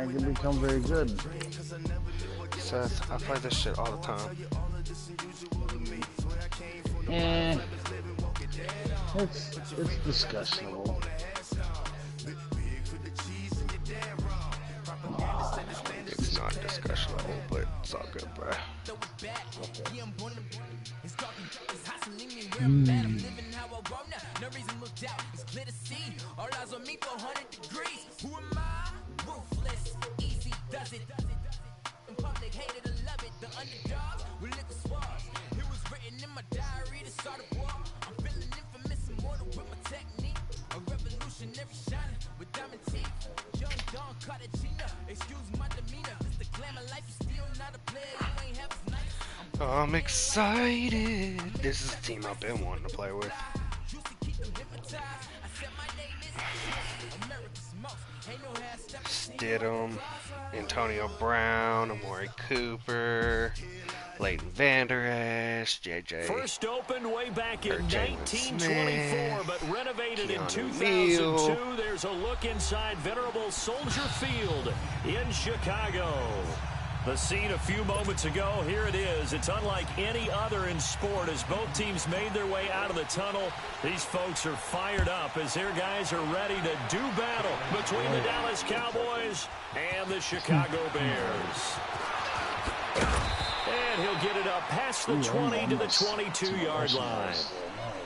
man. You can become very good. Seth, I play this shit all the time. It's discussionable. It's not discussionable, but it's all good, bruh. I'm excited. This is the team I've been wanting to play with. Stidham, Antonio Brown, Amari Cooper, Leighton Vander Esch, JJ. First opened way back in 1924, but renovated in 2002. Neal. There's a look inside venerable Soldier Field in Chicago. The scene a few moments ago, here it is. It's unlike any other in sport as both teams made their way out of the tunnel. These folks are fired up as their guys are ready to do battle between the Dallas Cowboys and the Chicago Bears. And he'll get it up past the 20 to the 22-yard line.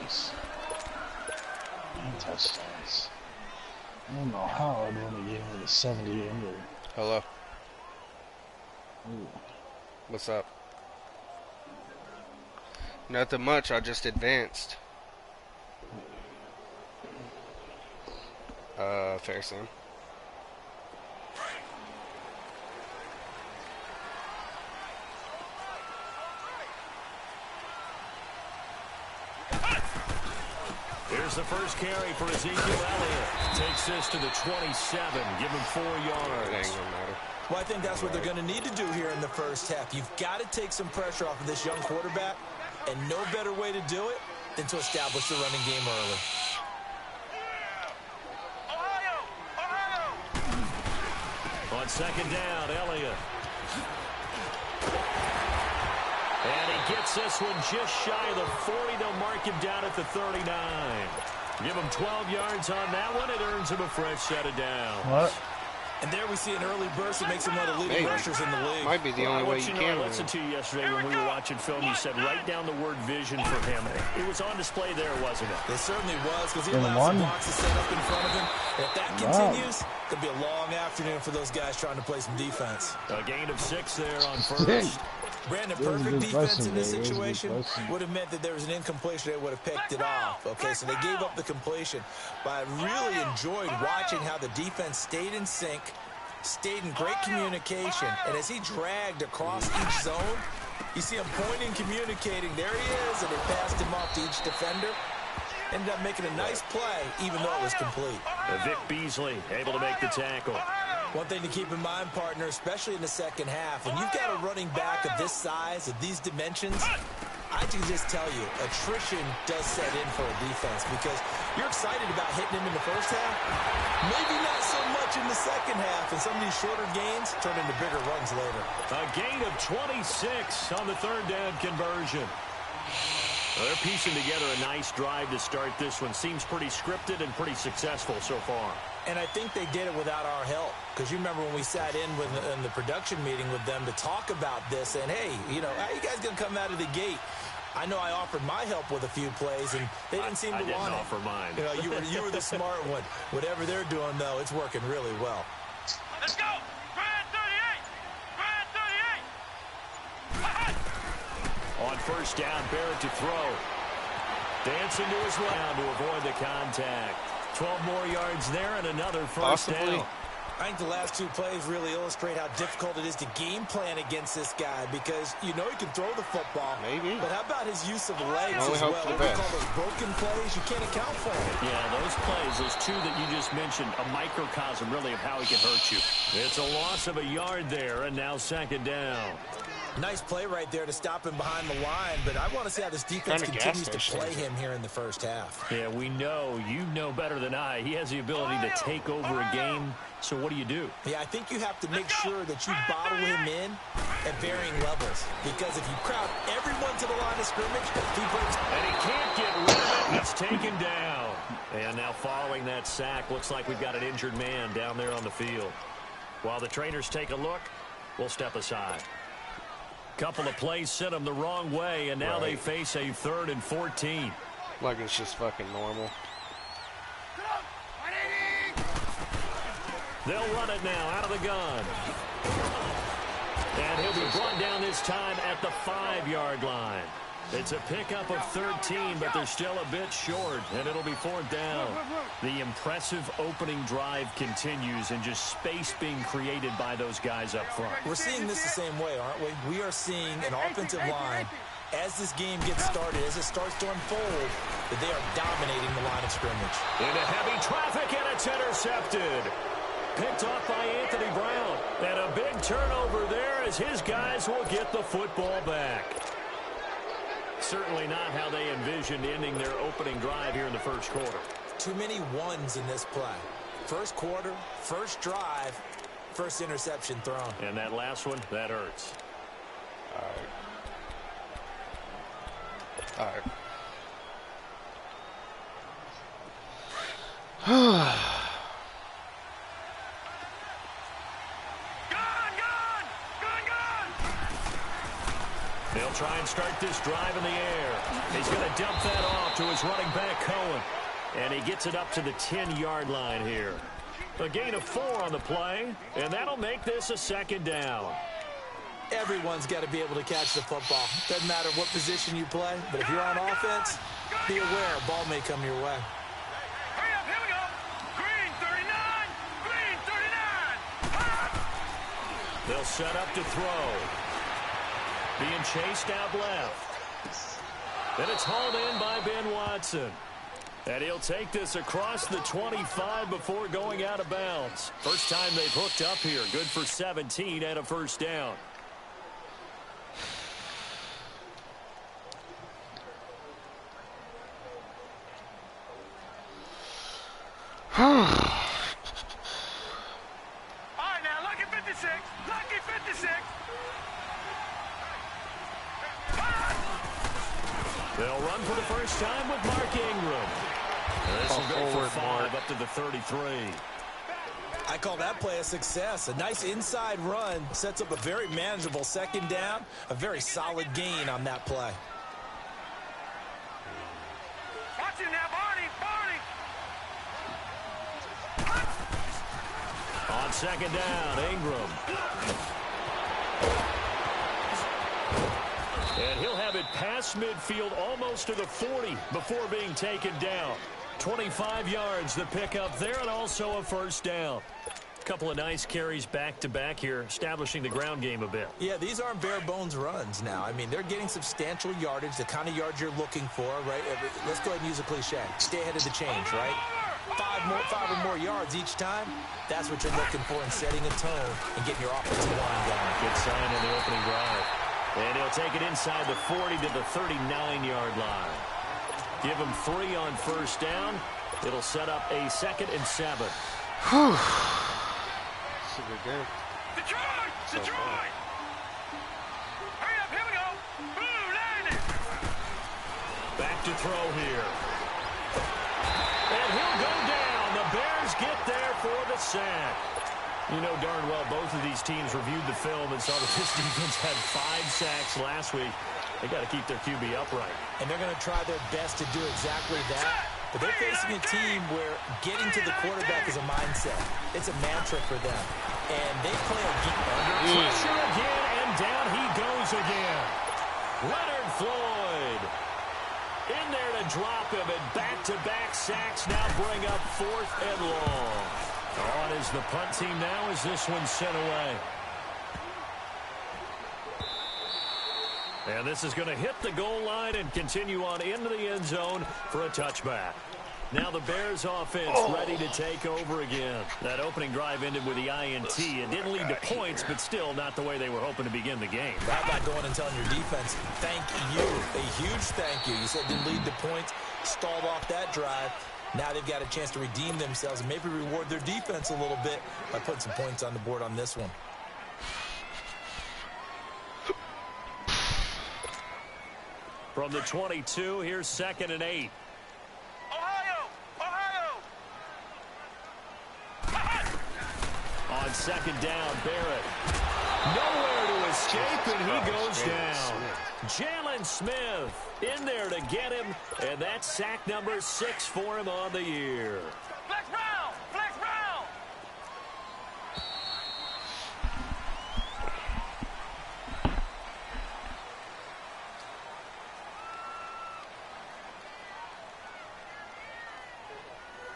Nice. And touchdowns. I don't know how I'd want to give it a 70 under. Hello. Ooh. What's up? Nothing much, I just advanced. Fair Sam. Here's the first carry for Ezekiel Elliott. Takes this to the 27. Give him 4 yards. It ain't gonna matter. Well, I think that's what they're going to need to do here in the first half. You've got to take some pressure off of this young quarterback, and no better way to do it than to establish the running game early. On second down, Elliott. And he gets this one just shy of the 40. They'll mark him down at the 39. Give him 12 yards on that one. It earns him a fresh set of downs. What? And there we see an early burst that makes him one of the leading rushers in the league. Might be the only way you can. I listened to you yesterday when we were watching film. You said write down the word vision for him. It was on display there, wasn't it? It certainly was, because he allows some boxes set up in front of him. And if that continues, it could be a long afternoon for those guys trying to play some defense. A gain of 6 there on first. Brandon, perfect defense in this situation would have meant that there was an incompletion. They would have picked it off. Okay, so they gave up the completion. But I really enjoyed watching how the defense stayed in sync, stayed in great communication, and as he dragged across each zone, you see him pointing, communicating. There he is, and they passed him off to each defender. Ended up making a nice play, even though it was complete. Vic Beasley able to make the tackle. One thing to keep in mind, partner, especially in the second half, when you've got a running back of this size, of these dimensions, I can just tell you, attrition does set in for a defense because you're excited about hitting him in the first half. Maybe not so much in the second half, and some of these shorter gains turn into bigger runs later. A gain of 26 on the third down conversion. Well, they're piecing together a nice drive to start this one. Seems pretty scripted and pretty successful so far. And I think they did it without our help. Because you remember when we sat in the production meeting with them to talk about this, and hey, you know, how you guys going to come out of the gate? I know I offered my help with a few plays, and they didn't seem to want it. I didn't offer mine. You know, you were the smart one. Whatever they're doing, though, it's working really well. Let's go! Grand 38! On first down, Barrett to throw. Dancing to his round to avoid the contact. 12 more yards there and another first down. I think the last two plays really illustrate how difficult it is to game plan against this guy because you know he can throw the football. Maybe. But how about his use of legs as well? What we call those broken plays, you can't account for them. Yeah, those plays, those two that you just mentioned, a microcosm really of how he can hurt you. It's a loss of a yard there, and now second down. Nice play right there to stop him behind the line, but I want to see how this defense continues to play him here in the first half. Yeah, we know, you know better than I, he has the ability to take over a game. So what do? Yeah, I think you have to make sure that you bottle him in at varying levels, because if you crowd everyone to the line of scrimmage, he breaks. And he can't get rid of it. He's taken down. And now following that sack, looks like we've got an injured man down there on the field. While the trainers take a look, we'll step aside. Couple of plays sent them the wrong way, and now they face a 3rd and 14. Like it's just fucking normal. They'll run it now out of the gun. And he'll be brought down this time at the 5-yard line. It's a pickup of 13, but they're still a bit short, and it'll be 4th down. The impressive opening drive continues, and just space being created by those guys up front. We're seeing this the same way, aren't we? We are seeing an offensive line, as this game gets started, as it starts to unfold, that they are dominating the line of scrimmage. Into heavy traffic, and it's intercepted. Picked off by Anthony Brown. And a big turnover there as his guys will get the football back. Certainly not how they envisioned ending their opening drive here in the first quarter. Too many ones in this play. First quarter, first drive, first interception thrown. And that last one, that hurts. All right. They'll try and start this drive in the air. He's going to dump that off to his running back, Cohen. And he gets it up to the 10-yard line here. A gain of 4 on the play, and that'll make this a 2nd down. Everyone's got to be able to catch the football. Doesn't matter what position you play, but if you're on offense, be aware a ball may come your way. Hurry up, here we go. Green 39, green 39. They'll set up to throw. Being chased out left. And it's hauled in by Ben Watson. And he'll take this across the 25 before going out of bounds. First time they've hooked up here. Good for 17 and a 1st down. All right, now, lucky 56. Lucky 56. They'll run for the first time with Mark Ingram. This will go for 5 up to the 33. I call that play a success. A nice inside run sets up a very manageable 2nd down. A very solid gain on that play. Watch him now, Barney. On 2nd down, Ingram. And he'll have it past midfield almost to the 40 before being taken down. 25 yards the pickup there, and also a 1st down. Couple of nice carries back-to-back here, establishing the ground game a bit. Yeah, these aren't bare-bones runs now. I mean, they're getting substantial yardage, the kind of yards you're looking for, right? Let's go ahead and use a cliche. Stay ahead of the change, right? 5 or more yards each time. That's what you're looking for in setting a tone and getting your offensive line going. Good sign on the opening drive. And he'll take it inside the 40 to the 39-yard line. Give him 3 on 1st down. It'll set up a 2nd and 7. It's a good game. Detroit! Detroit! Hurry up, here we go. Blue landing. Back to throw here. And he'll go down. The Bears get there for the sack. You know darn well both of these teams reviewed the film and saw that this defense had 5 sacks last week. They got to keep their QB upright. And they're going to try their best to do exactly that. But they're facing a team where getting to the quarterback is a mindset. It's a mantra for them. And they play a game. Under pressure again, and down he goes again. Leonard Floyd in there to drop him, and back-to-back sacks now bring up 4th and long. On is the punt team now as this one's sent away. And this is going to hit the goal line and continue on into the end zone for a touchback. Now the Bears offense ready to take over again. That opening drive ended with the INT. It didn't lead to points, but still not the way they were hoping to begin the game. How about going and telling your defense, thank you, a huge thank you. You said it didn't lead to points, stalled off that drive. Now they've got a chance to redeem themselves and maybe reward their defense a little bit by putting some points on the board on this one. From the 22, here's 2nd and 8. On 2nd down, Barrett. Nowhere to escape, and he goes down. Jalen Smith in there to get him, and that's sack number 6 for him on the year. Flex round! Flex round!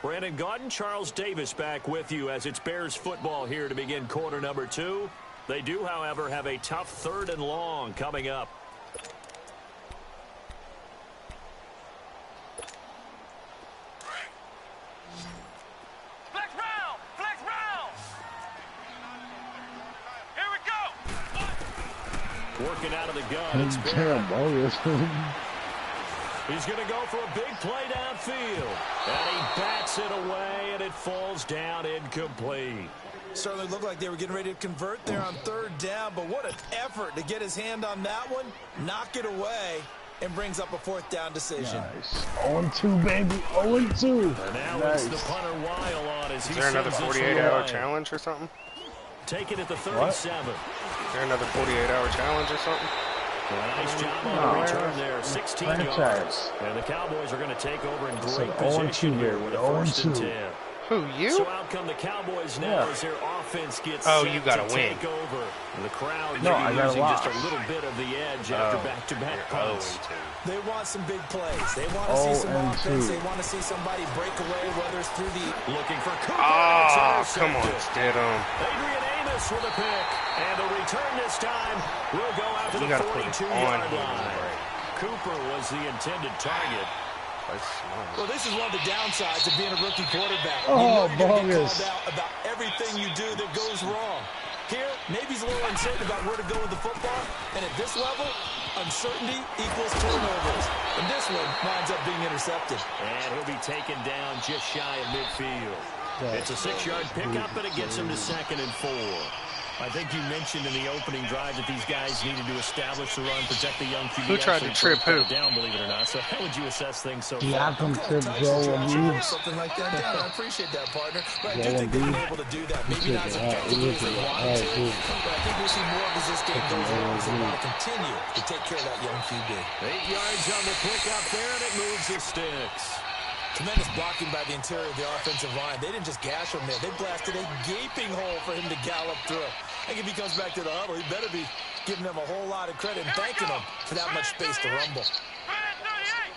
Brandon Gaudin, Charles Davis back with you as it's Bears football here to begin quarter number 2. They do, however, have a tough 3rd and long coming up. Flex round! Flex round! Here we go! Working out of the gun, it's Barrett. He's going to go for a big play downfield. And he bats it away, and it falls down incomplete. Certainly looked like they were getting ready to convert there on 3rd down, but what an effort to get his hand on that one, knock it away, and brings up a 4th down decision. Nice. 0-2, baby. 0-2. And now nice. it's the punter Weil on as he Is there another sends this 48-hour away. challenge or something? Take it at the 37. Is there another 48-hour challenge or something? Nice job on the return there, 16 yards. And the Cowboys are going to take over in great position here with a 1st and 10. Who, you? So out come the Cowboys now as their offense gets Oh, set you gotta to win. take over. And the crowd No, I maybe gotta losing just watch. a little bit of the edge after back-to-back punts. They want some big plays. They want to see some 0-2. offense. They want to see somebody break away, whether it's through the... Looking for Cooper. Oh, It's come on, intercepted. Stidham. Adrian Amos with a pick. And the return this time will go out to You the gotta put it 42-yard on him. line. Cooper was the intended target. Well, this is one of the downsides of being a rookie quarterback. Oh, you know you're going to get bogus. called out about everything you do that goes wrong. Here, maybe he's a little uncertain about where to go with the football. And at this level, uncertainty equals turnovers. And this one winds up being intercepted. And he'll be taken down just shy of midfield. It's a 6-yard pickup, and it gets him to 2nd and 4. I think you mentioned in the opening drive that these guys needed to establish the run, protect the young QB. Who tried to trip who? Down, believe it or not. So how would you assess things so far? Yeah, I can trip Tyson Joe trying to Embiid. write something like that down. I appreciate that, partner. But I do Joe think they've been Embiid. able to do that. Maybe not as effectively as they wanted to. But I think we'll see more of as this game goes on as they want to continue to take care of that young QB. 8 yards on the pickup there, and it moves the sticks. Tremendous blocking by the interior of the offensive line. They didn't just gash him there. They blasted a gaping hole for him to gallop through. I think if he comes back to the huddle, he better be giving them a whole lot of credit and thanking them for that much space to rumble. 38!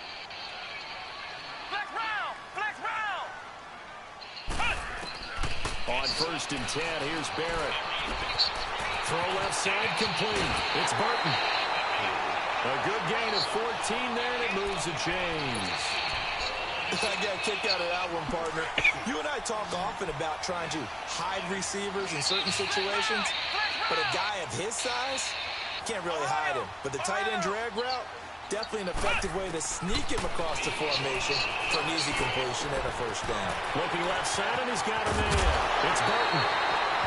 Flex round! Flex round! On 1st and 10, here's Barrett. Throw left side complete. It's Burton. A good gain of 14 there, and it moves the chains. I got a kick out of that one, partner. You and I talk often about trying to hide receivers in certain situations, but a guy of his size can't really hide him. But the tight end drag route, definitely an effective way to sneak him across the formation for an easy completion and a 1st down. Looking left side, and he's got him in. It's Burton.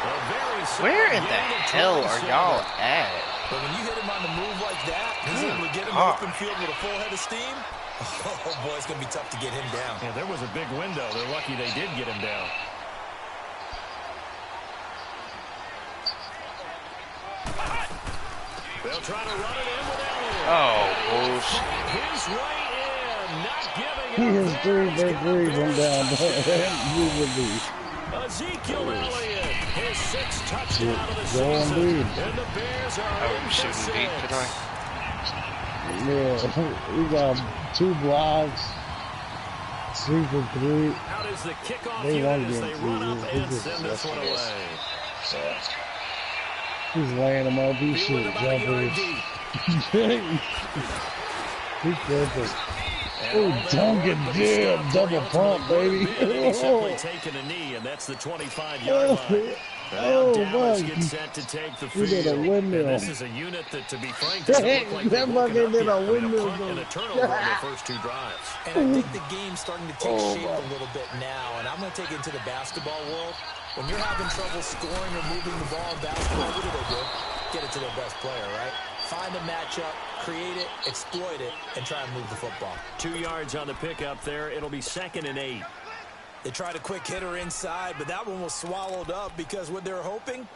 A very Where in the gain of hell are 27. y'all at? But when you hit him on the move like that, he's able to get him in open field with a full head of steam. Oh, boy, it's going to be tough to get him down. Yeah, there was a big window. They're lucky they did get him down. They'll try to run it in with Elliott. Oh, bullshit. His way in, not giving He it is up. 3 from down. You would be. Ezekiel Elliott, his 6th touchdown of the Go on, season. dude. And the Bears are Oh, in shooting for deep 6. tonight. Yeah, we got 2 blocks, 3 for 3. Out is the kickoff They unit won't as get they it. run up It's and just send this one away. He's laying them up. He Feeling should about a yard jumpers. deep. He's perfect. Oh, Duncan dip, double pump, baby. He's simply taken a knee, and that's the 25-yard line. Now Dallas gets set to take the field. And this is a unit that, to be frank, doesn't look like they've woken up yet. I mean, a punt and a turnover on their first two drives. And I think the game's starting to take shape a little bit now. And I'm going to take it into the basketball world. When you're having trouble scoring or moving the ball in basketball, what do? Get it to their best player, right? Find a matchup, create it, exploit it, and try and move the football. 2 yards on the pickup there. It'll be 2nd and 8. They tried a quick hitter inside, but that one was swallowed up because what they're hoping,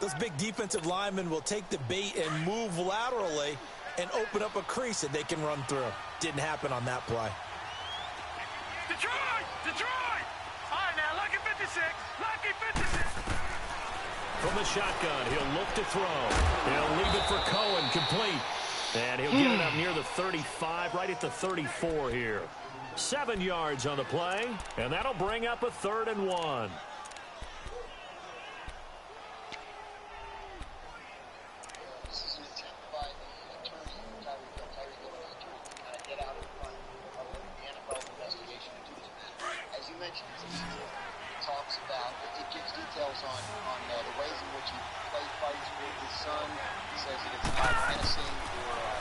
those big defensive linemen will take the bait and move laterally and open up a crease that they can run through. Didn't happen on that play. Detroit! Detroit! All right, now, Lucky 56. Lucky 56. From the shotgun, he'll look to throw. He'll leave it for Cohen, complete. And he'll get it up near the 35, right at the 34 here. 7 yards on the play, and that'll bring up a 3rd and 1.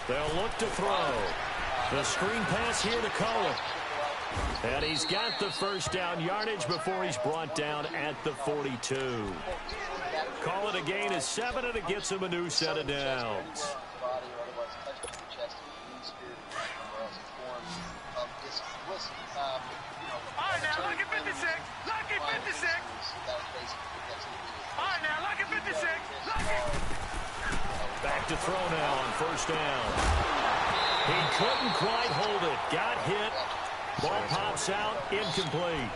They'll look to throw. The screen pass here to Cohen. And he's got the first down yardage before he's brought down at the 42. Call it a gain of 7, and it gets him a new set of downs. All right, now, Lucky 56. Lucky 56. All right, now, Lucky 56. Lucky. Back to throw now on first down. He couldn't quite hold it. Got hit. Ball pops out. Incomplete.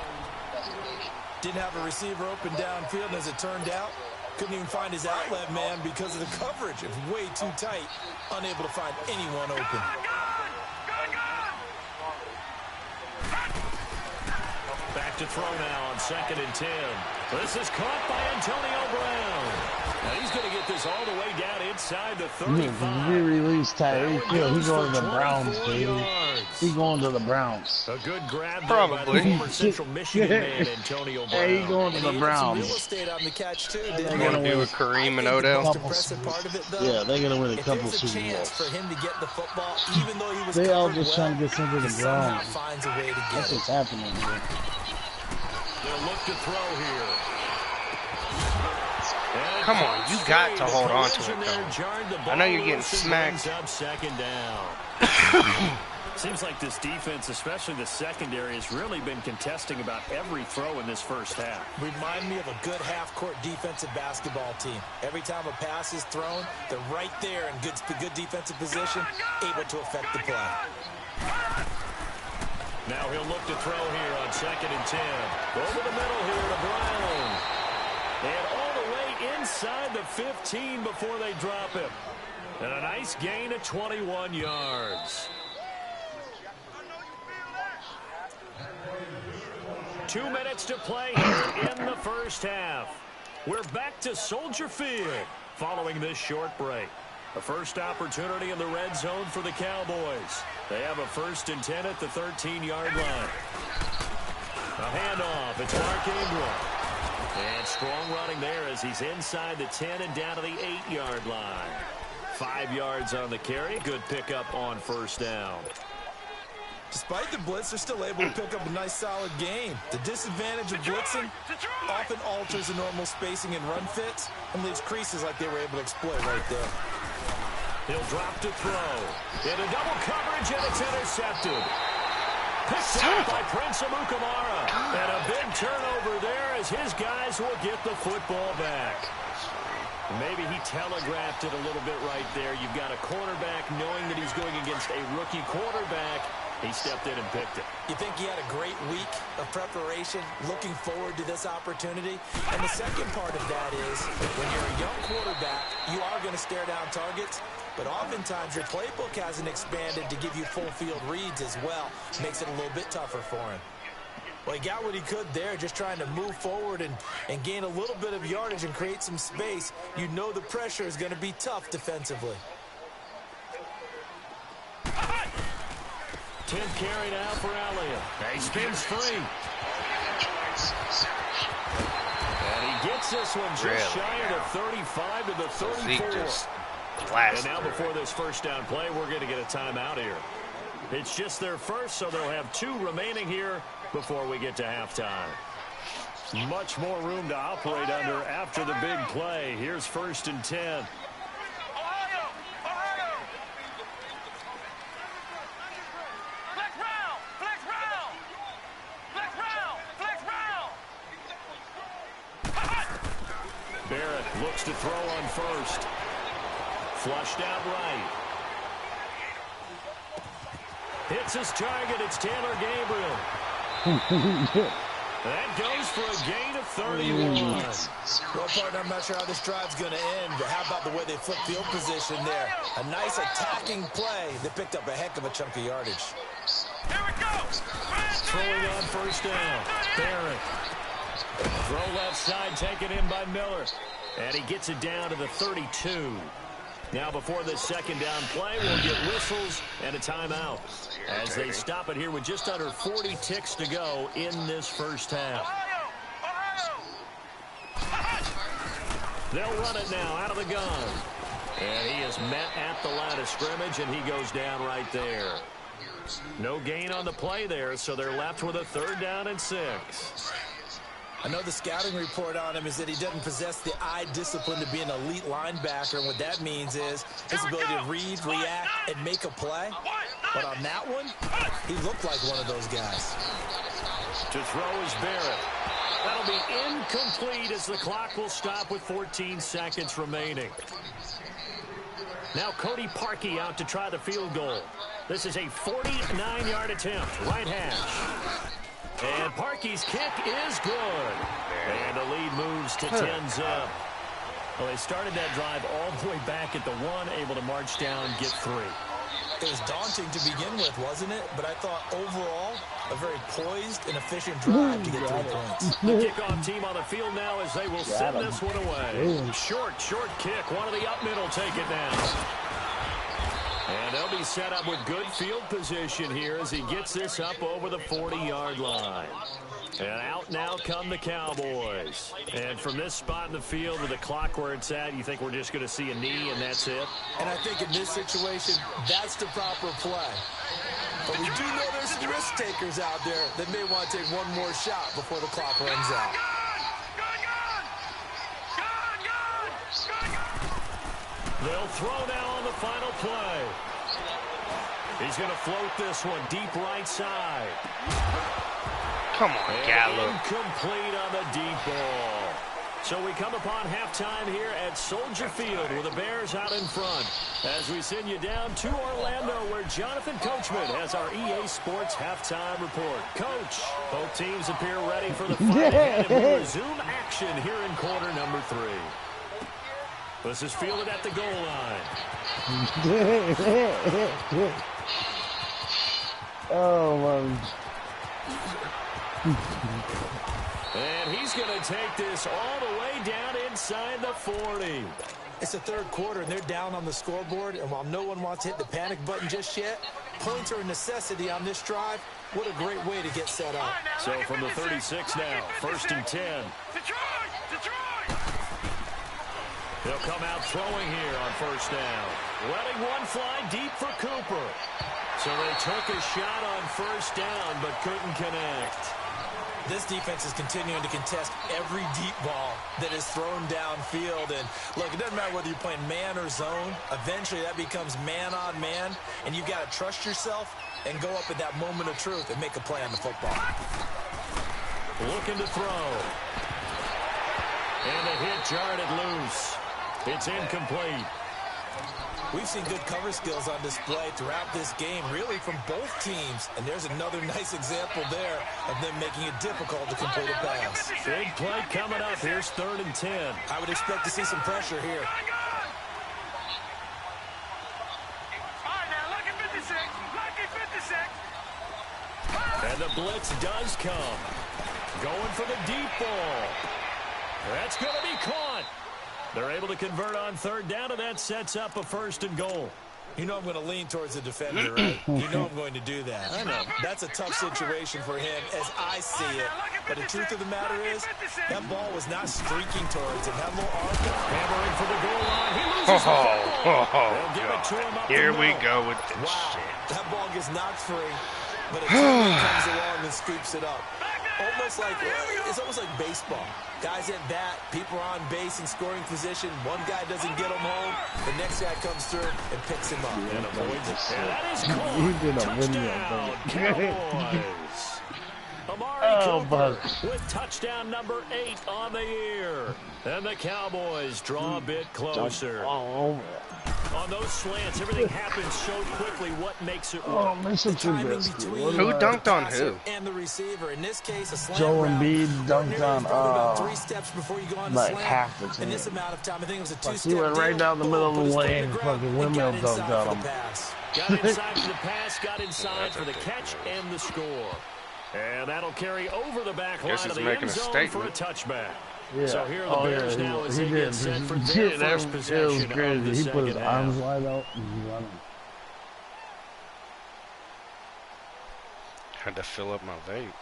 Didn't have a receiver open downfield, and as it turned out, couldn't even find his outlet man because of the coverage. It was way too tight. Unable to find anyone open. Back to throw now on 2nd and 10. This is caught by Antonio Brown. Now he's going to get this all the way down inside the 35. He released Tyreek Hill. He's going to the Browns, baby. He's going to the Browns. A good grab there by the former Central Michigan man, Antonio Brown. Hey, he's going to the Browns. Real estate on the catch too. They're going to do with Kareem and Odell. Yeah, they're going to win a couple of Super Bowls. For him to get the football, even though he was they all just trying to get into the Browns. Finds a way to get That's what's happening here. They'll look to throw here. Come on, you got to hold on to it, though. I know you're getting smacked. Up 2nd down. Seems like this defense, especially the secondary, has really been contesting about every throw in this first half. Remind me of a good half-court defensive basketball team. Every time a pass is thrown, they're right there in good defensive position, able to affect the play. Now he'll look to throw here on 2nd and 10. Over the middle here to Brown. And all the way inside the 15 before they drop him. And a nice gain of 21 yards. 2 minutes to play here in the first half. We're back to Soldier Field following this short break. A first opportunity in the red zone for the Cowboys. They have a 1st and 10 at the 13-yard line. A handoff. It's Mark Ingram. And strong running there as he's inside the 10 and down to the 8-yard line. 5 yards on the carry. Good pickup on first down. Despite the blitz, they're still able to pick up a nice, solid gain. The disadvantage of blitzing often alters the normal spacing and run fits and leaves creases like they were able to exploit right there. He'll drop to throw. Into double coverage, and it's intercepted. Picked up by Prince Amukamara. And a big turnover there as his guys will get the football back. Maybe he telegraphed it a little bit right there. You've got a quarterback knowing that he's going against a rookie quarterback. He stepped in and picked it. You think he had a great week of preparation, looking forward to this opportunity? And the second part of that is, when you're a young quarterback, you are going to stare down targets, but oftentimes your playbook hasn't expanded to give you full field reads as well. Makes it a little bit tougher for him. Well, he got what he could there, just trying to move forward and gain a little bit of yardage and create some space. You know the pressure is going to be tough defensively. 10th carry now for Elliott. He spins free. And he gets this one just shy of the 35 to the 34. And now before this first down play, we're going to get a timeout here. It's just their first, so they'll have 2 remaining here before we get to halftime. Much more room to operate under after the big play. Here's 1st and 10. Barrett looks to throw on first. Flushed out right. Hits his target. It's Taylor Gabriel. That goes for a gain of 31. Well, partner, I'm not sure how this drive's going to end, but how about the way they flip field position there? A nice attacking play that picked up a heck of a chunk of yardage. Here it goes. Throwing on first down. Barrett. Throw left side taken in by Miller. And he gets it down to the 32. Now before this second down play, we'll get whistles and a timeout as they stop it here with just under 40 ticks to go in this first half. They'll run it now out of the gun. And he is met at the line of scrimmage, and he goes down right there. No gain on the play there, so they're left with a 3rd down and 6. I know the scouting report on him is that he doesn't possess the eye discipline to be an elite linebacker, and what that means is his ability to read, react, and make a play. But on that one, he looked like one of those guys. To throw is Barrett. That'll be incomplete as the clock will stop with 14 seconds remaining. Now Cody Parkey out to try the field goal. This is a 49-yard attempt, right hash. And Parkey's kick is good. And the lead moves to 10-0. Well, they started that drive all the way back at the 1, able to march down, get 3. It was daunting to begin with, wasn't it? But I thought overall, a very poised and efficient drive to get 3 points. The kickoff team on the field now as they will send this one away. Short kick. One of the up middle take it down. And they'll be set up with good field position here as he gets this up over the 40-yard line. And out now come the Cowboys. And from this spot in the field with the clock where it's at, you think we're just going to see a knee and that's it? And I think in this situation, that's the proper play. But we do know there's some risk takers out there that may want to take one more shot before the clock runs out. They'll throw now on the final play. He's going to float this one deep right side. Come on, Gallup. Incomplete on the deep ball. So we come upon halftime here at Soldier Field with the Bears out in front. As we send you down to Orlando where Jonathan Coachman has our EA Sports halftime report. Coach, both teams appear ready for the fight ahead, and we resume action here in quarter number 3. This is fielded at the goal line. Oh, man. And he's going to take this all the way down inside the 40. It's the 3rd quarter, and they're down on the scoreboard. And while no one wants to hit the panic button just yet, points are a necessity on this drive. What a great way to get set up. So from the 36 now, 1st and 10. They'll come out throwing here on 1st down. Letting one fly deep for Cooper. So they took a shot on 1st down, but couldn't connect. This defense is continuing to contest every deep ball that is thrown downfield. And look, it doesn't matter whether you're playing man or zone. Eventually that becomes man on man, and you got to trust yourself and go up at that moment of truth and make a play on the football. Looking to throw. And the hit jarred it loose. It's incomplete. We've seen good cover skills on display throughout this game, really from both teams. And there's another nice example there of them making it difficult to complete a pass. Big play coming up. Here's 3rd and 10. I would expect to see some pressure here. And the blitz does come. Going for the deep ball. That's going to be caught. They're able to convert on 3rd down, and that sets up a 1st and goal. You know I'm going to lean towards the defender, right? You know I'm going to do that. I know. That's a tough situation for him as I see it. But the truth of the matter is, that ball was not streaking towards him. That little arc hammering for the goal line. He loses the football. They'll give it to him up Here the we middle. go with this wow. shit. That ball gets knocked free, but a teammate comes along and scoops it up. Almost like, it's almost like baseball. Guys at bat, people are on base in scoring position. One guy doesn't get him home. The next guy comes through and picks him up. And avoids it. And that is caught. Touchdown, Cowboys. Amari Cooper with touchdown number 8 on the year. And the Cowboys draw a bit closer. On those slants, everything happens so quickly. What makes it work? Who dunked on who? And the receiver. In this case, a slant Joe route. Embiid dunked on about 3 steps before you go on the like slant. half the team. In this amount of time, I think it was a 2-step He went right down the middle of the lane. Fucking windmill dunked on him. Got inside for the pass, got inside for the catch and the score. And that'll carry over the back line of the end zone for a touchback. Yeah. So here are the Bears now as they get set for their first possession of the He put his second arms half. wide out and he's running. Had to fill up my vape.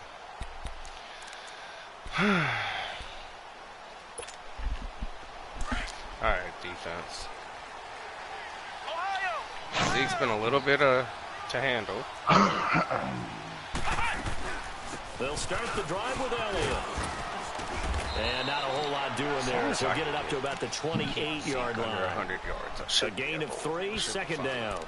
All right, defense. Zeke's been a little bit to handle. They'll start the drive with Elliott. And not a whole lot doing there. So get it up to about the 28-yard line. 100 yards. A gain of 3, second down.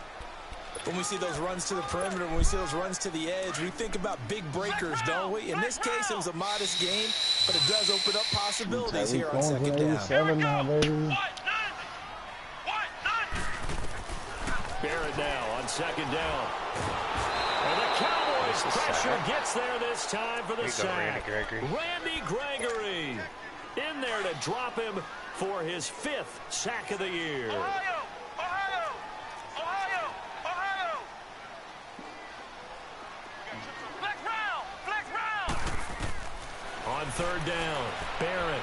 When we see those runs to the perimeter, when we see those runs to the edge, we think about big breakers, don't we? In this case, it was a modest gain, but it does open up possibilities here on second down. Now, baby. Barrett now on second down. And the Cowboys pressure gets there this time for the sack. Randy Gregory in there to drop him for his 5th sack of the year. On third down, Barrett.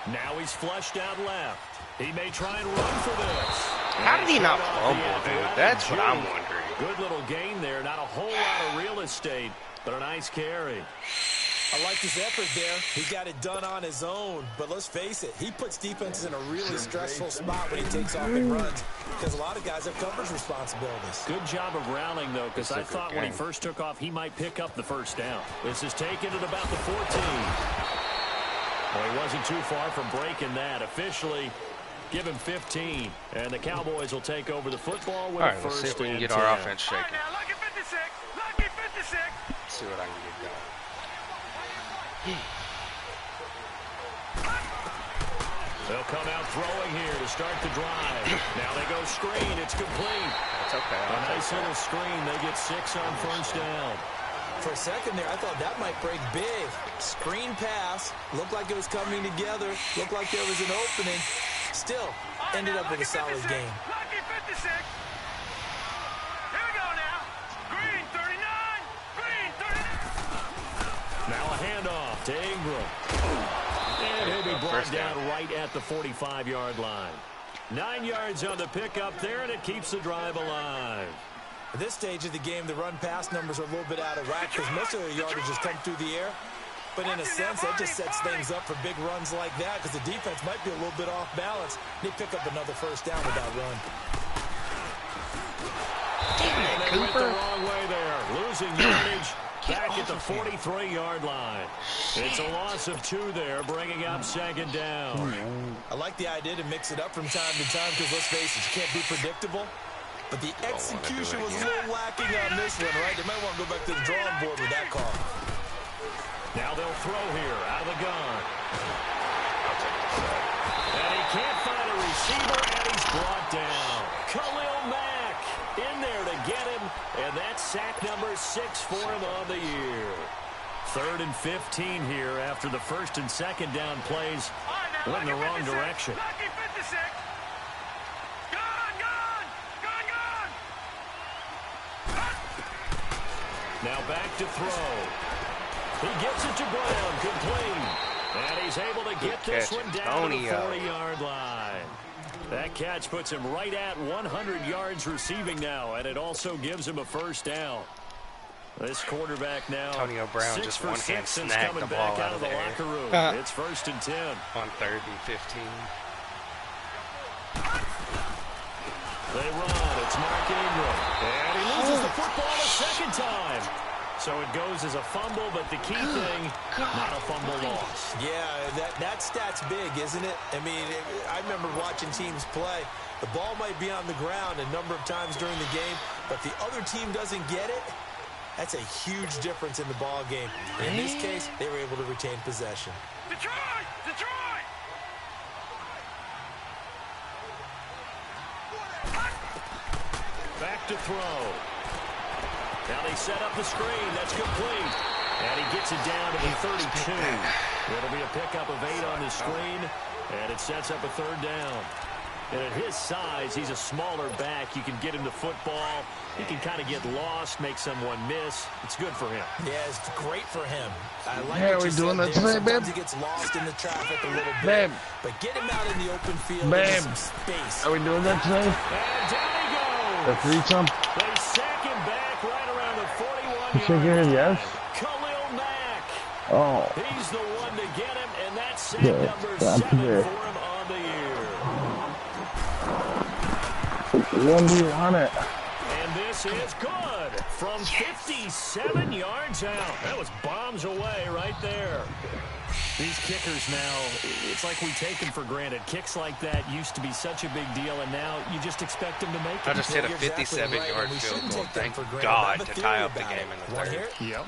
Now he's flushed out left. He may try and run for this. How did he not fumble, dude? That's what I'm wondering. Good little gain there. Not a whole lot of real estate, but a nice carry. I like his effort there. He got it done on his own. But let's face it, he puts defenses in a really stressful spot when he takes off and runs, because a lot of guys have coverage responsibilities. Good job of rallying, though, because I thought when he first took off, he might pick up the first down. This is taken at about the 14. Well, he wasn't too far from breaking that. Officially, give him 15. And the Cowboys will take over the football with a first and 10. Let's see if we can get our offense shaking. Lucky 56. Lucky 56. Let's see what I can get going. They'll come out throwing here to start the drive. Now they go screen. It's complete. That's okay. A nice little screen. They get 6 on first down. For a second there, I thought that might break big. Screen pass. Looked like it was coming together. Looked like there was an opening. Still, ended up with a solid game. Lucky 56. Here we go now. Green 39. Green 39. Now a handoff to Ingram. And he'll be brought down right at the 45-yard line. 9 yards on the pickup there, and it keeps the drive alive. At this stage of the game, the run-pass numbers are a little bit out of whack because most of their yardage has come through the air. But in a sense, that just sets things up for big runs like that because the defense might be a little bit off balance. They pick up another first down with that run. And they went the wrong way there. Losing yardage back at the 43-yard line. It's a loss of 2 there, bringing up second down. I like the idea to mix it up from time to time because, let's face it, you can't be predictable. But the execution was a little lacking on this one, right? They might want to go back to the drawing board with that call. Now they'll throw here out of the gun. And he can't find a receiver, and he's brought down. Khalil Mack in there to get him, and that's sack number 6 for him on the year. 3rd and 15 here after the first and second down plays went in the wrong direction. Lucky 56. Now back to throw. He gets it to Brown, complete. And he's able to get this one down to the 40-yard line. That catch puts him right at 100 yards receiving now, and it also gives him a first down. This quarterback now, Antonio Brown just one-hand snagged the ball out of the air. locker room. It's 1st and 10. On 3rd and 15. They run. It's Mark Ingram. And he loses the football a second time. So it goes as a fumble, but the key thing, not a fumble loss. Yeah, that stat's big, isn't it? I mean, I remember watching teams play. The ball might be on the ground a number of times during the game, but the other team doesn't get it. That's a huge difference in the ball game. In this case, they were able to retain possession. Detroit! Detroit! Back to throw. Now they set up the screen. That's complete. And he gets it down to the 32. It'll be a pickup of 8 on the screen, and it sets up a 3rd down. And at his size, he's a smaller back. You can get him the football. He can kind of get lost, make someone miss. It's good for him. Yeah, it's great for him. I like Yeah, what we're you doing said that there. today, babe. Sometimes he gets lost in the traffic a little bit. Babe. But get him out in the open field Babe. with some space. Are we doing that today? And down he goes. The 3-some? They sack him back right around the 41-yard You should hear line. yes? Khalil Mack. Oh. He's the one to get him, and that's sack Yeah, number I'm 7 here. for him on the year. When do you want it? And this is good from 57 yards out. That was bombs away right there. These kickers now, it's like we take them for granted. Kicks like that used to be such a big deal, and now you just expect them to make it. I just hit a You're exactly 57-yard right. field We goal. shouldn't take them Thank for granted. God Have a to theory tie up the about game it. in the Wanna 3rd. hear it? Yep.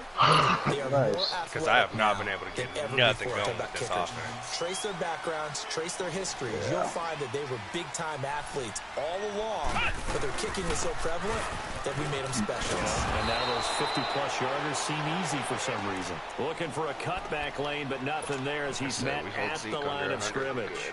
They are Nice. more Because I have not athletic been able to now get than ever nothing before. going Talk with this about offense. kickers. Trace their backgrounds, trace their histories. You'll find that they were big-time athletes all along, but their kicking was so prevalent that we made them specialists. And now those 50-plus yarders seem easy for some reason. Looking for a cutback lane, but nothing there as he's met We hold at Zeke the under line of 100. scrimmage.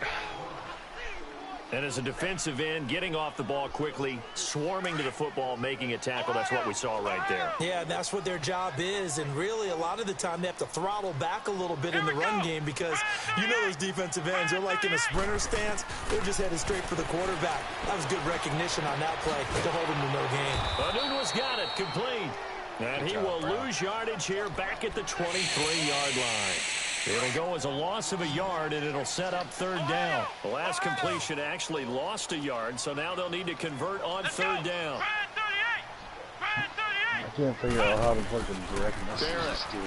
And as a defensive end, getting off the ball quickly, swarming to the football, making a tackle, that's what we saw right there. Yeah, and that's what their job is, and really a lot of the time they have to throttle back a little bit in the run game because you know those defensive ends, they're like in a sprinter stance. They're just headed straight for the quarterback. That was good recognition on that play to hold him to no gain. Anunwa's got it, complete. And he will lose yardage here back at the 23-yard line. It'll go as a loss of a yard, and it'll set up 3rd down. The last completion actually lost a yard, so now they'll need to convert on 3rd down. I can't figure out how to fucking recognize this dude.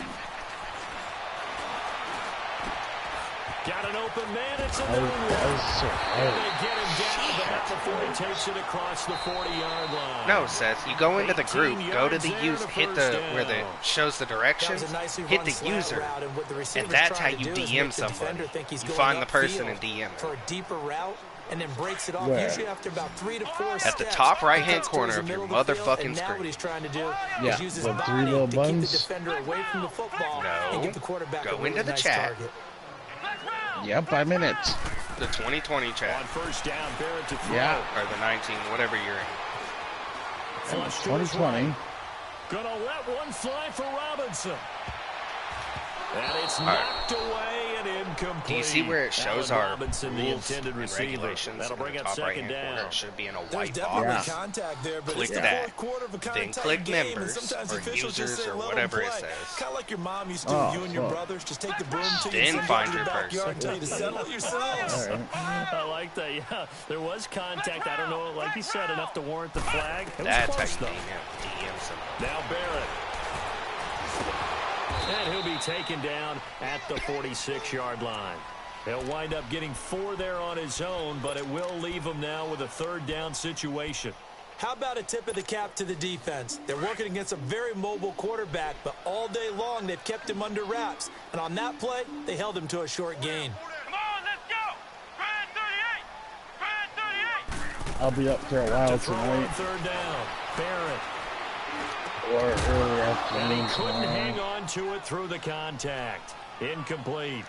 Got an open man. It's a I was so And they get him down, but not before he takes it across the 40-yard line. No, Seth, you go into the 18 group, go to yards the there use, and a hit the first where the down. shows the That directions, was a nicely hit run the slant user, route, and what the receiver's and that's how trying to you do is DM make the defender somebody. think he's You going find the person upfield and DM for them. a deeper route, and then breaks it off. Right. Usually after about 3 to 4 steps. At the top right-hand he gets towards corner the of your middle of the field, motherfucking and now screen. what he's trying to do Yeah, is use his with 3 body little to keep the buttons. defender away from the football and give the quarterback Go a really into the nice chat. target. Yep, 5 minutes. The 2020 On chat, 1st down, Barrett to throw. Yeah. or the 19, whatever you're in. Flush to his 2020. right. Gonna let one fly for Robinson. And it's right. knocked away and incomplete. Do you see where it shows Allen our Robinson, the rules intended and receiver. regulations That'll in bring the up top 2nd right-hand corner? down. It should be in a There's white definitely box. contact there, but Click it's the that. fourth quarter of a Then contact click game, and members sometimes or officials just users say, or let whatever them it play. says. Kind of like your mom used to Oh, with you and your fuck. brothers. Just take the broom to Then you, find to your the backyard, person. tell you to settle it yourselves. All right. I like that. Yeah, there was contact. I don't know, like you said, enough to warrant the flag. It was That's close, how you though. DM somebody. Now Barrett. And he'll be taken down at the 46-yard line. He'll wind up getting 4 there on his own, but it will leave him now with a 3rd down situation. How about a tip of the cap to the defense? They're working against a very mobile quarterback, but all day long they've kept him under wraps. And on that play, they held him to a short gain. Come on, let's go! Brad 38! Brad 38! I'll be up for a while To throw on tonight 3rd down. Barrett. or early And he afternoon couldn't tomorrow. hang on to it through the contact. Incomplete.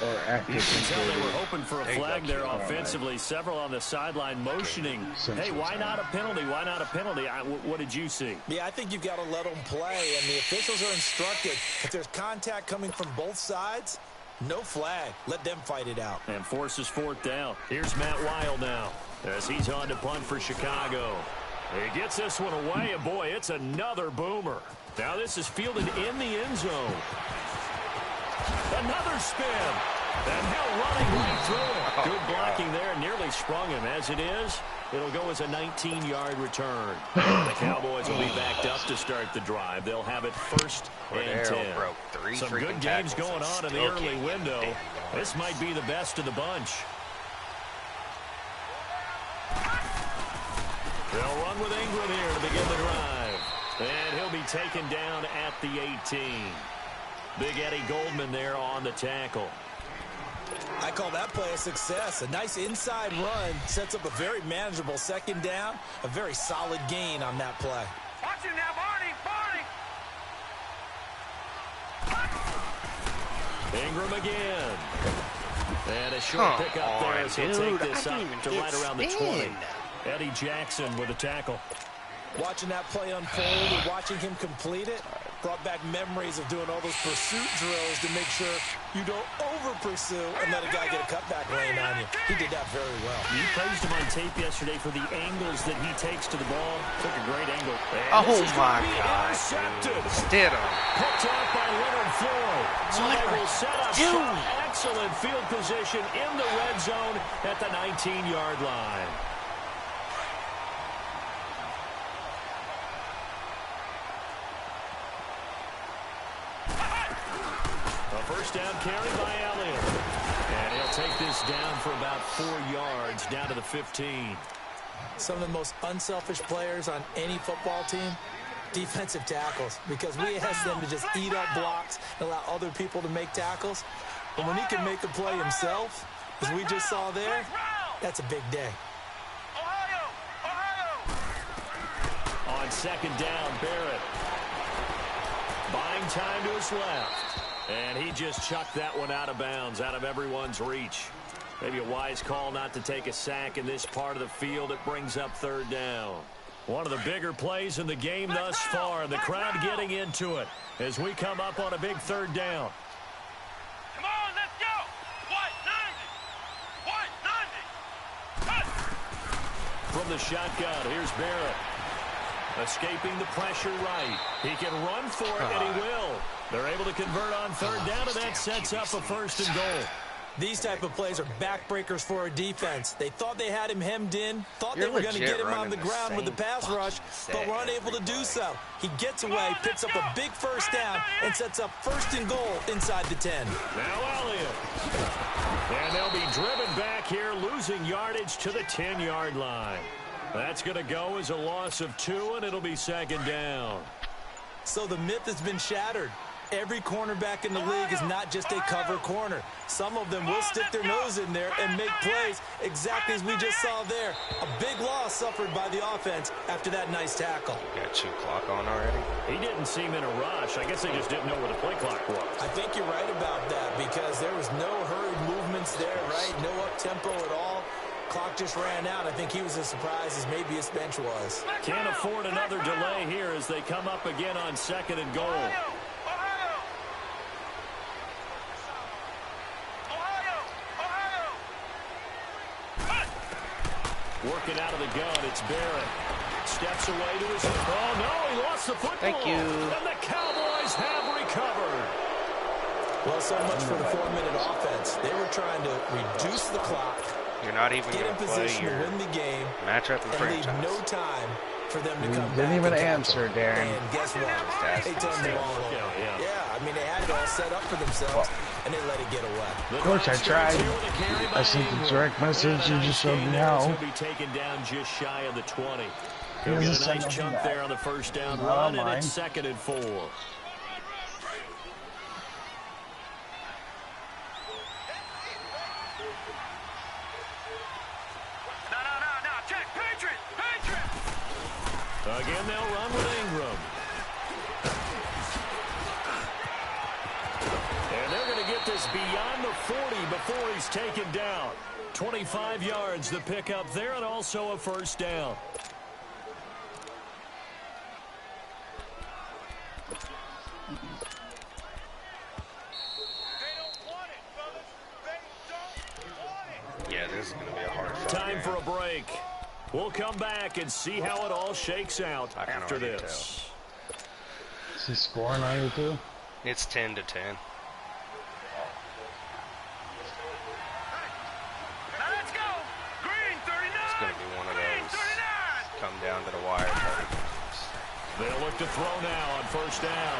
Or after You can tell they were Thanksgiving. hoping for a There you flag go, there Q. offensively. Several on the sideline motioning. Central Hey, why time. not a penalty? Why not a penalty? What did you see? Yeah, I think you've got to let them play, and the officials are instructed. If there's contact coming from both sides, No flag. Let them fight it out. And forces fourth down. Here's Matt Weil now as he's on to punt for Chicago. He gets this one away, and boy, it's another boomer. Now this is fielded in the end zone. Another spin. And now running right through it. Good blocking there. Nearly sprung him. As it is, it'll go as a 19-yard return. The Cowboys will be backed up to start the drive. They'll have it first and 10. Some good games going on in the early window. This might be the best of the bunch. They'll run with Ingram here to begin the drive. And he'll be taken down at the 18. Big Eddie Goldman there on the tackle. I call that play a success. A nice inside run sets up a very manageable second down. A very solid gain on that play. Watch him now, Barney! Barney! Ingram again. And a short pickup there as he'll take this up to right around the 20. Eddie Jackson with a tackle. Watching that play unfold and watching him complete it brought back memories of doing all those pursuit drills to make sure you don't over-pursue and let a guy get a cutback lane on you. He did that very well. You praised him on tape yesterday for the angles that he takes to the ball. Took a great angle. Oh, my God, dude. Stidham. Picked up by Leonard Floyd. So they will set up shot. Excellent field position in the red zone at the 19-yard line. First down carry by Elliott. And he'll take this down for about 4 yards, down to the 15. Some of the most unselfish players on any football team, defensive tackles, because we ask them to just eat up blocks and allow other people to make tackles. But when he can make a play himself, as we just saw there, that's a big day. On second down, Barrett. Buying time to his left. And he just chucked that one out of bounds, out of everyone's reach. Maybe a wise call not to take a sack in this part of the field. It brings up third down. One of the bigger plays in the game thus far. The crowd getting into it as we come up on a big third down. Come on, let's go! White 90! From the shotgun, here's Barrett. Escaping the pressure right. He can run for it, and he will. They're able to convert on third down, and that sets up a first and goal. These type of plays are backbreakers for a defense. They thought they had him hemmed in, thought they were going to get him on the ground with the pass rush, but were unable to do so. He gets away, picks up a big first down, and sets up first and goal inside the 10. Now Elliott. And they'll be driven back here, losing yardage to the 10-yard line. That's going to go as a loss of 2, and it'll be second down. So the myth has been shattered. Every cornerback in the league is not just a cover corner. Some of them will stick their nose in there and make plays exactly as we just saw there. A big loss suffered by the offense after that nice tackle. Got 2 clock on already? He didn't seem in a rush. I guess they just didn't know where the play clock was. I think you're right about that because there was no hurried movements there, right? No up-tempo at all. Clock just ran out. I think he was as surprised as maybe his bench was. Can't afford another delay here as they come up again on second and goal. Working out of the gun, it's Barrett. Steps away to his... Oh, no, he lost the football. Thank you. And the Cowboys have recovered. Well, so much for the 4-minute offense. They were trying to reduce the clock, You're not even get going in to play position to your win the game, matchup and and leave franchise. no time for them to come back. Didn't even and catch answer, them. Darren. And guess what? That's They turned the ball over. Yeah, I mean, they had it all set up for themselves, and they let it get away. Of course, I tried. I sent the direct message. You just showed me how. He'll be taken down just shy of the 20. He'll He get doesn't a nice send chunk nothing there on the first down Not run, on and mine. it's second and 4. No, check, Patriot! Again, they'll run with Ingram. And they're going to get this beyond the 40 before he's taken down. 25 yards the pickup there, and also a first down. They don't want it. this is going to be a hard fight. Time for a break. We'll come back and see how it all shakes out after this. Is he scoring on you too? It's 10-10. Now let's go. Green 39. It's going to be one of those come down to the wire type games. They'll look to throw now on first down.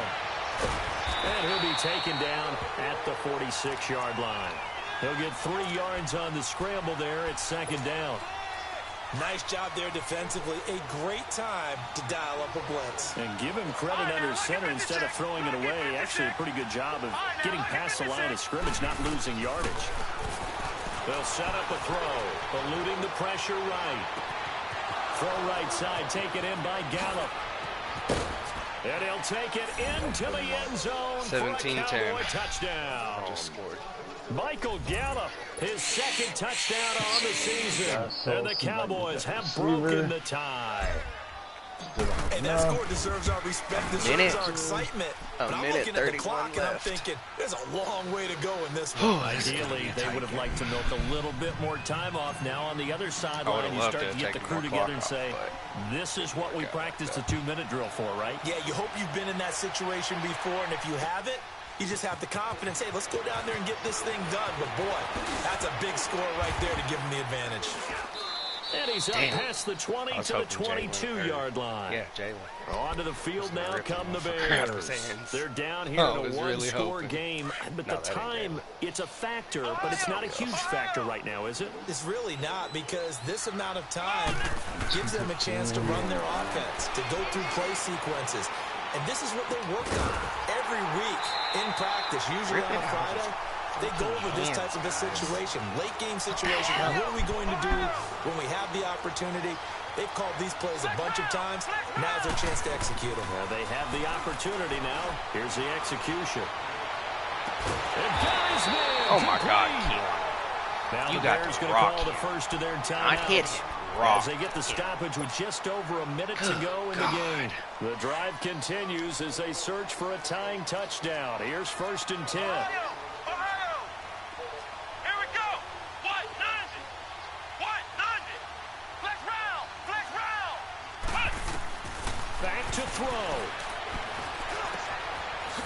And he'll be taken down at the 46-yard line. He'll get 3 yards on the scramble there at second down. Nice job there defensively. A great time to dial up a blitz. And give him credit under center instead of throwing it away. Actually, a pretty good job of getting past the line of scrimmage, not losing yardage. They'll set up a throw, eluding the pressure right. Throw right side, taken in by Gallup. And he'll take it into the end zone 17-10. for a Cowboy touchdown. Just scored. Michael Gallup, his second touchdown on the season. And the Cowboys have broken the tie. And that score deserves our respect, deserves our excitement. But I'm looking at the clock and I'm thinking, there's a long way to go in this one. Ideally, they would have liked to milk a little bit more time off now on the other sideline. You start to get the crew together and say, this is what we practiced a 2-minute drill for, right? Yeah, you hope you've been in that situation before, and if you haven't, you just have the confidence, hey, let's go down there and get this thing done. But, boy, that's a big score right there to give them the advantage. And he's up past the 20 to the 22-yard line. Yeah, Jalen. Onto the field now come the Bears. They're down here in a one-score game. But the time, it's a factor, but it's not a huge factor right now, is it? It's really not, because this amount of time gives them a chance to run their offense, to go through play sequences. And this is what they work on every week in practice, usually on a Friday. They go over this type of a situation, late-game situation. Now, what are we going to do when we have the opportunity? They've called these plays a bunch of times. Now's their chance to execute them. Well, they have the opportunity now. Here's the execution. And Bears win. Oh, my God, Now you the got Bears the going to rock call the here. first of their I timeouts. hit him. Rock. As they get the stoppage with just over a minute to go in the game. The drive continues as they search for a tying touchdown. Here's 1st and 10. Ohio! Here we go! What? None! What? None! Flex round! Flex round! What? Back to throw.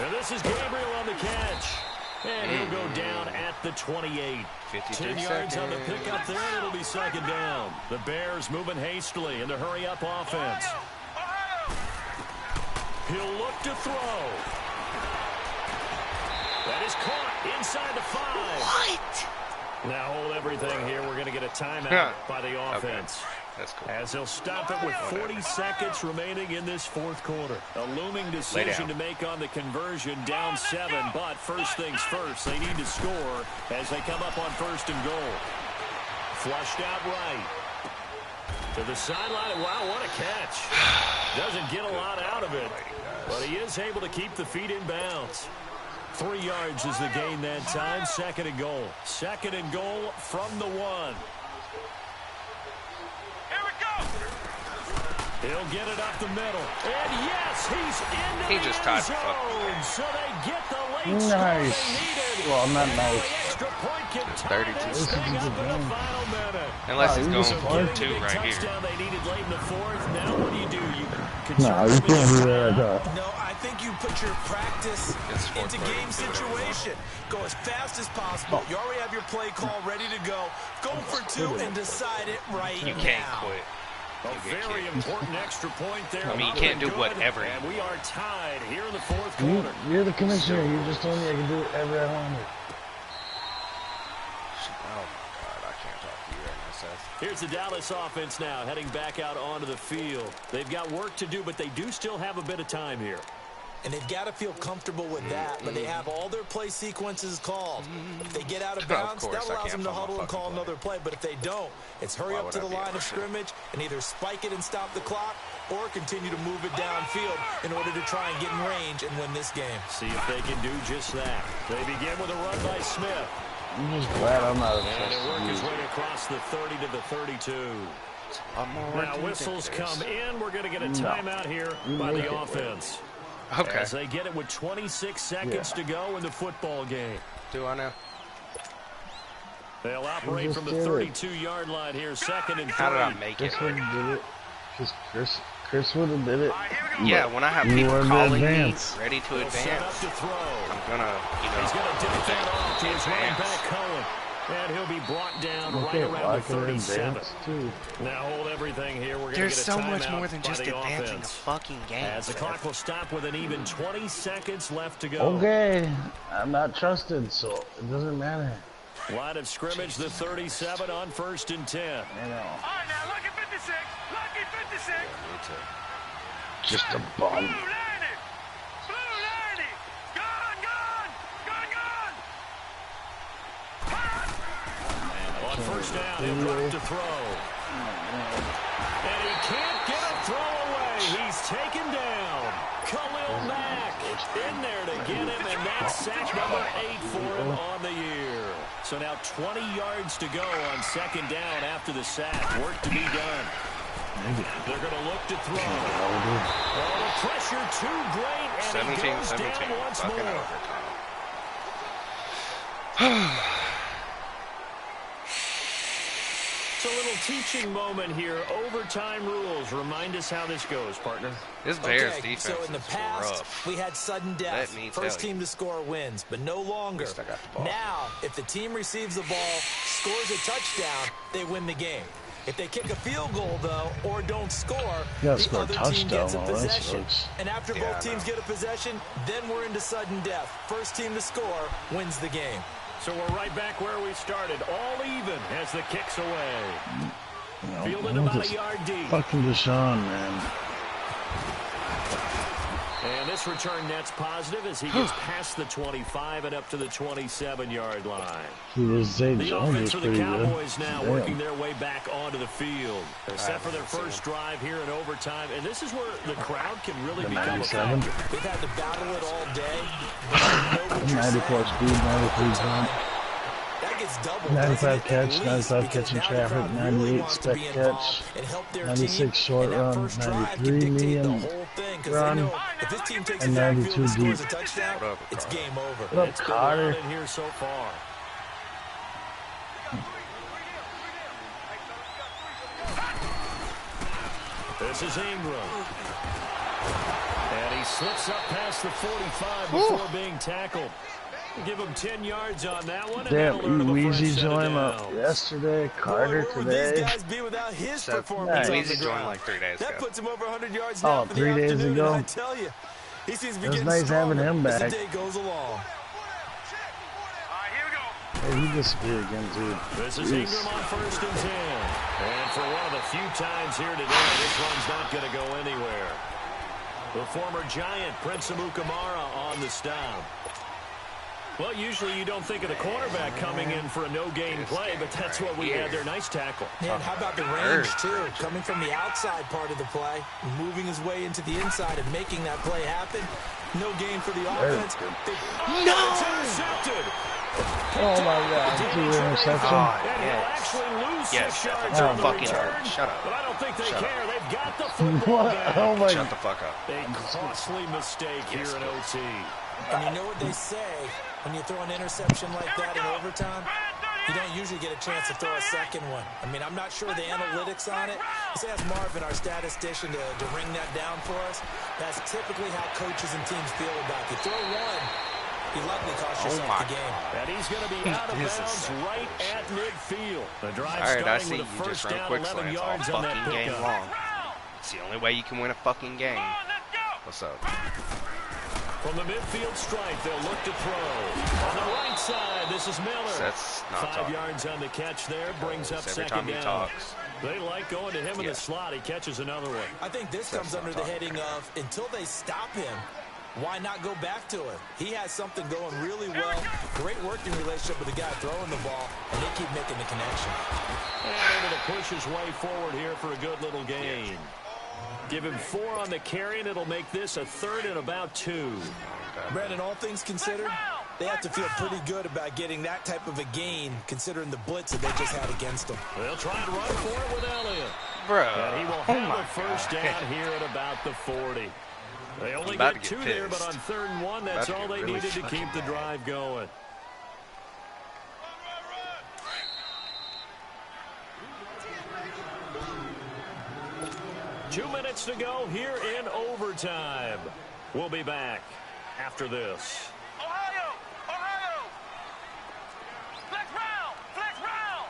And this is Gabriel on the catch. And he'll go down at the 28. 10 yards on the pickup there, and it'll be second down. The Bears moving hastily in the hurry-up offense. He'll look to throw. That is caught inside the 5. What? Now hold everything here. We're going to get a timeout by the offense. That's cool. As they'll stop it with 40 seconds remaining in this fourth quarter. A looming decision to make on the conversion, down 7. But first things first, they need to score as they come up on 1st and goal. Flushed out right. To the sideline. Wow, what a catch. Doesn't get a lot out of it. But he is able to keep the feet in bounds. 3 yards is the gain that time. 2nd and goal. 2nd and goal from the 1. He'll get it up the middle. And yes, he's in the just end tied the fuck zone. So they get the late score they needed. Well, not nice. Extra point can tie this thing up in the final minute. Unless he's going So for getting 2 the right here. touchdown they needed late in the 4th. Now what do? You No, you can't do that like that. No, I think you put your practice into game situation. Go as fast as possible. You already have your play call ready to go. Go for 2 and decide it right now. You can't quit. A very important extra point there. I mean, you can't do whatever. And we are tied here in the 4th quarter. You're the commissioner. You just told me I can do whatever I wanted. Oh, my God. I can't talk to you right now, Seth. Here's the Dallas offense now, heading back out onto the field. They've got work to do, but they do still have a bit of time here. And they've got to feel comfortable with that, but they have all their play sequences called. If they get out of bounds, that allows them to huddle and call another play. But if they don't, it's hurry up to the line of scrimmage and either spike it and stop the clock or continue to move it downfield in order to try and get in range and win this game. See if they can do just that. They begin with a run by Smith. I'm just glad I'm not And he'll work his way across the 30 to the 32. Now whistles come in. We're going to get a timeout here by the offense. Okay. As they get it with 26 seconds to go in the football game. Do I know? They'll operate from the 32-yard line here, 2nd and 3. How did I make it? Chris would have did it. Chris would have did it. Yeah, when I have people calling me ready to advance, I'm gonna, He's gonna dip that off to his running back Cohen. And he'll be brought down right around the 37. Now hold everything here. We're There's get a so much more timeout than by just the advancing offense. the fucking game. As the clock will stop with an even 20 seconds left to go. Okay, I'm not trusted, so it doesn't matter. Line of scrimmage, the 37 on 1st and 10. You know. All right, now, lucky 56. Lucky 56. Just a bum. Blue lining. Blue lining. Gone, gone. Gone, gone. On 1st down, he'll drop to throw. And he can't get a throw away. He's taken down. Khalil Mack in there to get him, and that's sack number 8 for him on the year. So now 20 yards to go on 2nd down after the sack. Work to be done. They're going to look to throw. Oh, the pressure too great, and he goes down once more. It's a little teaching moment here. Overtime rules. Remind us how this goes, partner. This Bears Okay, defense so in the is past, rough. we had sudden death. Let me First tell you. team to score wins, but no longer. At least I got the ball. Now, if the team receives the ball, scores a touchdown, they win the game. If they kick a field goal, though, or don't score, You gotta the score a other team touchdown, gets a well, that possession. sucks. And after Yeah, both teams get a possession, then we're into sudden death. First team to score wins the game. So we're right back where we started, all even as the kick's away. Fielded about a yard deep. Fucking Deshaun, man. And this return net's positive as he gets past the 25 and up to the 27-yard line. Zay The Jones offense is for the pretty Cowboys good. now Damn. working their way back onto the field. They're set for their first drive here in overtime, and this is where the crowd can really The become a 97. factor. They've had to battle it all day. 94 speed, 93 jump, That gets doubled. 95 doesn't it? catch, At least, 95 because catching now the traffic, crowd really 98 wants to spec be catch, involved and help their 96 team. short And that run, first drive 93 can dictate medium the whole thing, 'cause run, they know if this team takes and the backfield 92 and scores a deep. touchdown, What up, it's Carter? game over. What up, It's been Carter? loud in here so far. This is Ingram. And he slips up past the 45 before being tackled. Give him 10 yards on that one. Damn, and Weezy joined up yesterday, Carter Boy, where would these today. guys be without his Seth, performance on the Weezy joined ground? like 3 days That ago. puts him over 100 yards Oh, now for the 3 days afternoon, ago? and I tell you, he seems to be It was getting nice having stronger him as back. the day goes along. All right, here we go. Hey, he disappeared again, too. This is Jeez. Ingram on 1st and 10. And for one of the few times here today, this one's not going to go anywhere. The former Giant, Prince Amukamara, on the stop. Well, usually you don't think of the cornerback coming in for a no-gain play, but that's what we had there. Nice tackle. Man, how about the range, too? Coming from the outside part of the play, moving his way into the inside and making that play happen. No gain for the offense. No! It's intercepted! Oh, my God. Two interception. Oh, And he'll yes. actually lose Yes, 6 yards oh, on the fucking return. shut up. But I don't think they Shut care. up. They've got the football What? back. Oh, my Shut the fuck up. A costly mistake here in OT. And you know what they say, when you throw an interception like that in overtime, you don't usually get a chance to throw a second one. I mean, I'm not sure the analytics on it. Let's ask Marvin, our statistician, to ring that down for us. That's typically how coaches and teams feel about it. You throw one, you likely cost yourself the game. And he's going to be out of bounds right at midfield. The drive Alright, I starting see. with a You just first run down, quick 11 slants all yards on that fucking game pickup. long. It's the only way you can win a fucking game. What's up? From the midfield stripe, they'll look to throw. On the right side, this is Miller. That's not 5 talking. yards on the catch there, brings up Every second time he down. talks. They like going to him in Yeah. the slot. He catches another one. I think this That's comes not under the talking. heading of, until they stop him, why not go back to it? He has something going really well. Great working relationship with the guy throwing the ball, and they keep making the connection. And able to push his way forward here for a good little gain. Give him 4 on the carry, and it'll make this a 3rd and about 2. Brandon, all things considered, they have to feel pretty good about getting that type of a gain, considering the blitz that they just had against them. They'll try and run for it with Elliott. Bro. And he will have a first down here at about the 40. They only about get to 2 get there, but pissed. on 3rd and 1, that's About to all get they really needed to fucking keep the drive going. 2 minutes to go here in overtime. We'll be back after this. Ohio! Ohio! Flex round! Flex round!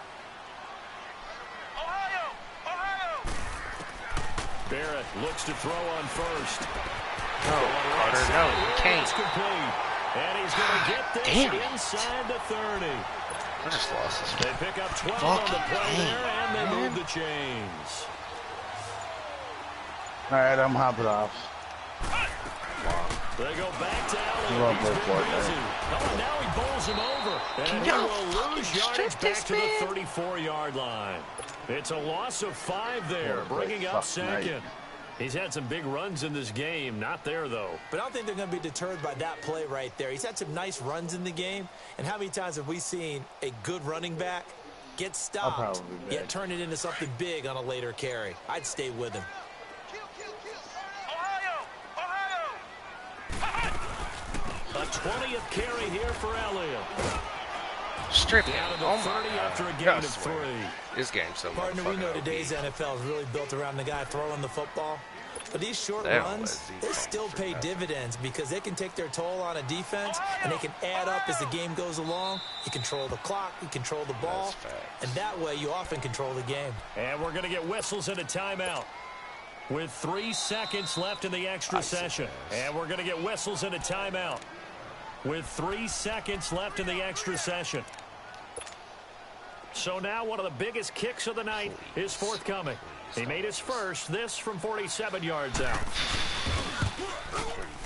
Ohio! Ohio! Barrett looks to throw on first. No, Carter, no, you can't. It's complete. And he's going to get this inside the 30. I just lost this. They pick up 12 on the play there, and they move the chains. All right, I'm hopping off. They go back to Allen. Love He's this been boy, busy. man. Oh, now he bowls him over. And he y'all will lose fucking yardage strip back this to the man? 34-yard line. It's a loss of 5 there, What a bringing up fuck second. night. He's had some big runs in this game. Not there, though. But I don't think they're going to be deterred by that play right there. He's had some nice runs in the game. And how many times have we seen a good running back get stopped, yet turn it into something big on a later carry? I'd stay with him. Ohio! Ohio! A 20th carry here for Elliott. Strip Down to him. the Oh 30 my after a God. gain I of swear. 3. This game's so Partner, we know motherfucking today's OP. NFL is really built around the guy throwing the football. But these short They don't runs, let they these still for pay nothing. dividends because they can take their toll on a defense, and they can add up as the game goes along. You control the clock, you control the ball, That's facts. and that way you often control the game. And we're going to get whistles and a timeout with 3 seconds left in the extra session. And we're going to get whistles and a timeout with 3 seconds left in the extra session. So now one of the biggest kicks of the night is forthcoming. He made his first, this from 47 yards out. Please.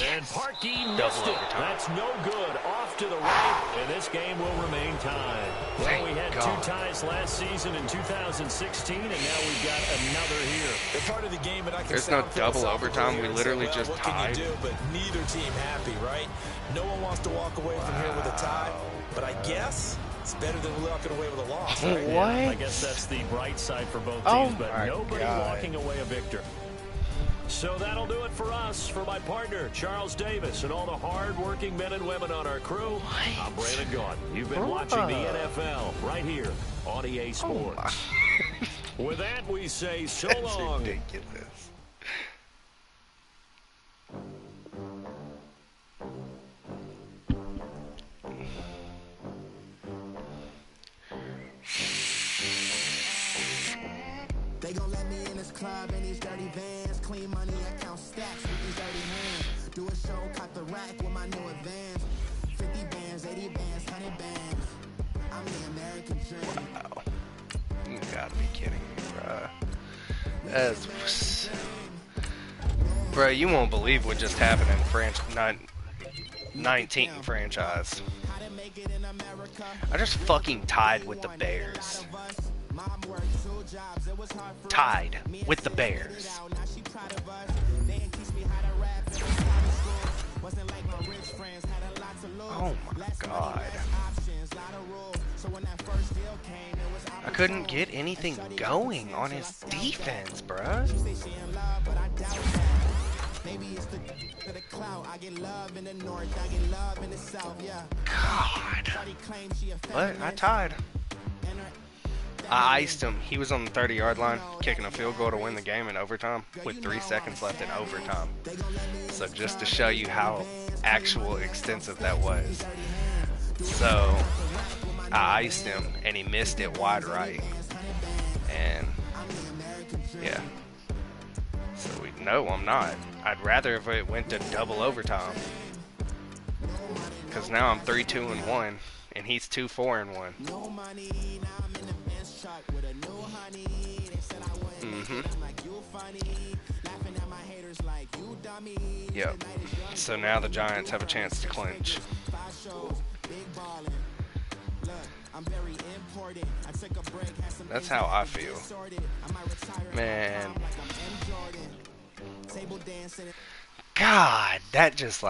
And Parkey Double missed it. overtime. That's no good. Off to the right, and this game will remain tied. Well, Thank we had God. 2 ties last season in 2016, and now we've got another here. They're part of the game, but I can There's no sound double philosophical overtime. here We and literally say, just what tied. can you do? But neither team happy, right? No one wants to walk away from here with a tie, but I guess it's better than walking away with a loss, right? What? I guess that's the bright side for both Oh teams, but my nobody God. walking away a victor. So that'll do it for us. For my partner, Charles Davis, and all the hard-working men and women on our crew, I'm Brandon Gaudin. You've been watching the NFL right here on EA Sports. With that, we say so That's long. ridiculous. They gon' let me in this club in these dirty vans. Clean money, I count stacks with these dirty hands. Do a show, cut the rack with my new advance. 50 bands, 80 bands, 100 bands. I'm the American dream. Wow. You gotta be kidding me, bruh. That's... Bruh, you won't believe what just happened in 19 franchise. I just fucking tied with the Bears. Tied with the Bears. Oh my God. I couldn't get anything going on his defense, bruh. God. But I tied. I iced him. He was on the 30-yard line, kicking a field goal to win the game in overtime with 3 seconds left in overtime. So just to show you how actual extensive that was. So I iced him, and he missed it wide right. And yeah. So no, I'm not. I'd rather if it went to double overtime. Because now I'm 3-2-1, and he's 2-4-1. Yep. So now the Giants have a chance to clinch. That's how I feel. Man. God, that just like